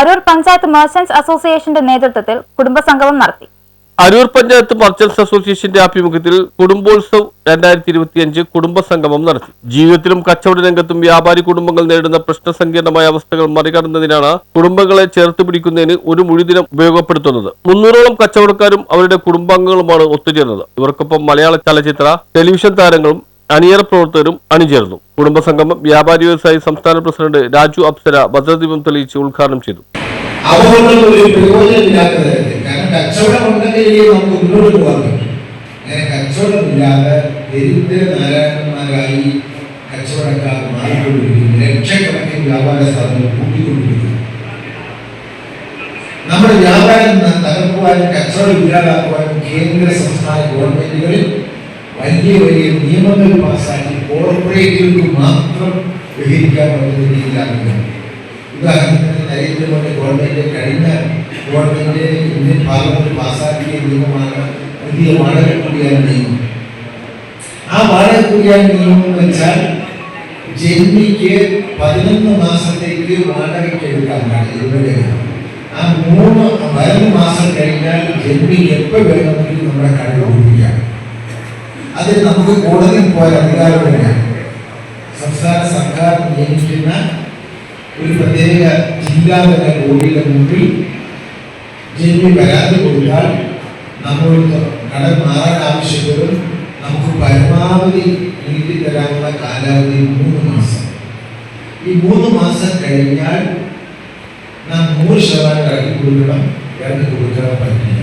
Aroor panchayat merchants അസോസിയേഷന്റെ നേതൃത്വത്തിൽ കുടുംബസംഗമം നടത്തി. അരൂർ പഞ്ചായത്ത് മർച്ചന്റ്സ് അസോസിയേഷന്റെ ആഭിമുഖ്യത്തിൽ കുടുംബോത്സവ് 2025 കുടുംബസംഗമം നടത്തി. ജീവിതത്തിലും കച്ചവട രംഗത്തും വ്യാപാരി കുടുംബങ്ങൾ നേരിടുന്ന പ്രശ്നസങ്കീർണമായ അവസ്ഥകൾ മറികടന്നതിനാണ് കുടുംബങ്ങളെ ചേർത്ത് പിടിക്കുന്നതിന് ഒരു മുഴുദിനം ഉപയോഗപ്പെടുത്തുന്നത്. 300ഓളം കച്ചവടക്കാരും അവരുടെ കുടുംബാംഗങ്ങളുമാണ് ഒത്തുചേർന്നത്. ഇവർക്കൊപ്പം മലയാള ചലച്ചിത്ര, ടെലിവിഷൻ താരങ്ങളും അണിയറ പ്രവർത്തകരും അണിചേർന്നു. കുടുംബസംഗമം വ്യാപാരി വ്യവസായി സംസ്ഥാന പ്രസിഡന്റ് രാജു അപ്സര ഭദ്രദീപം തെളിയിച്ച് ഉദ്ഘാടനം ചെയ്തു. കാരണം കച്ചവടം ഉണ്ടെങ്കിൽ നമുക്ക് മുന്നോട്ട് പോകാൻ പറ്റും. അങ്ങനെ കച്ചവടമില്ലാതെ ദരിദ്രനാരായണന്മാരായി കച്ചവടക്കാർ മാറിക്കൊണ്ടിരിക്കുന്നു. ലക്ഷക്കണക്കിന് വ്യാപാര സ്ഥാപനങ്ങൾ കൂട്ടിക്കൊണ്ടിരിക്കുന്നു. നമ്മുടെ വ്യാപാരം തകർക്കുവാനും കച്ചവടം ഇല്ലാതാക്കുവാനും കേന്ദ്ര സംസ്ഥാന ഗവൺമെന്റുകളിൽ വലിയ വലിയ നിയമങ്ങൾ പാസാക്കി കോർപ്പറേറ്റുകൾക്ക് മാത്രം വിഹരിക്കാൻ പറ്റുന്ന രീതിയിലാക്കുന്നു. ഉദാഹരണത്തിന് നരേന്ദ്രമോദി ഗവൺമെന്റ് കഴിഞ്ഞ ഗവൺമെന്റ് ഇന്ത്യൻ പാർലമെന്റ് പാസാക്കിയ നിയമമാണ് പുതിയ വാടക കുടിയാൻ നിയമം. ആ വാടക കുടിയാൻ നിയമം എന്ന് വെച്ചാൽ ജന്മിക്ക് 11 മാസത്തേക്ക് വാടകയ്ക്ക് എടുക്കാൻ പാടില്ല. ആ 3 മാസം കഴിഞ്ഞാൽ ജന്മിക്ക് എപ്പോൾ വേണമെങ്കിലും നമ്മുടെ കട ഓടിക്കാം. അതിൽ നമുക്ക് കോടതിയിൽ പോയ അധികാരമില്ല. സംസ്ഥാന സർക്കാർ നിയമിക്കുന്ന ഒരു പ്രത്യേക ജില്ലാതല ബോർഡിന്റെ മുമ്പിൽ ജന്മി പരാതി കൊടുത്താൽ നമ്മൾ കടം മാറാൻ ആവശ്യപ്പെടും. നമുക്ക് പരമാവധി നീട്ടി തരാനുള്ള കാലാവധി 3 മാസം. ഈ 3 മാസം കഴിഞ്ഞാൽ നാം 100% ഇറക്കി കൊടുക്കാൻ പറ്റില്ല.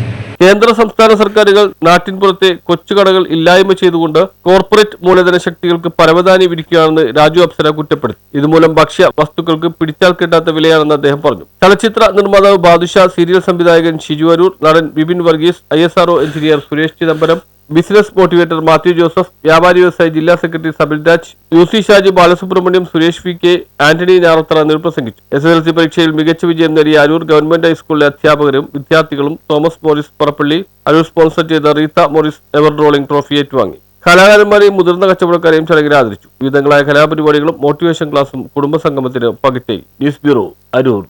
കേന്ദ്ര സംസ്ഥാന സർക്കാരുകൾ നാട്ടിൻപുറത്തെ കൊച്ചുകടകൾ ഇല്ലായ്മ ചെയ്തുകൊണ്ട് കോർപ്പറേറ്റ് മൂലധന ശക്തികൾക്ക് പരവതാനി വിരിക്കുകയാണെന്ന് രാജു അപ്സര കുറ്റപ്പെടുത്തി. ഇതുമൂലം ഭക്ഷ്യ വസ്തുക്കൾക്ക് പിടിച്ചാൽ കിട്ടാത്ത വിലയാണെന്ന് അദ്ദേഹം പറഞ്ഞു. ചലച്ചിത്ര നിർമ്മാതാവ് ബാദുഷ, സീരിയൽ സംവിധായകൻ ഷിജു അരൂർ, നടൻ Bipin Varghese, ISRO engineer Suresh Chidambaram, business motivator Mathew Joseph, വ്യാപാരി വ്യവസായി ജില്ലാ secretary Sabil Raj, UC Shaji, Balasubramaniam, Suresh VK, Antony Njarathara എന്നിവർ പ്രസംഗിച്ചു. SSLC പരീക്ഷയിൽ മികച്ച വിജയം നേടിയ അരൂർ ഗവൺമെന്റ് ഹൈസ്കൂളിലെ അധ്യാപകരും വിദ്യാർത്ഥികളും തോമസ് മോറിസ് പറപ്പള്ളി അരൂർ സ്പോൺസർ ചെയ്ത Reetha Morris ever rolling trophy ഏറ്റുവാങ്ങി. കലാകാരന്മാരെയും മുതിർന്ന കച്ചവടക്കാരെയും ചടങ്ങിൽ ആദരിച്ചു. വിവിധങ്ങളായ കലാപരിപാടികളും മോട്ടിവേഷൻ ക്ലാസും കുടുംബസംഗമത്തിന് പകിട്ടായി. News bureau, Aroor.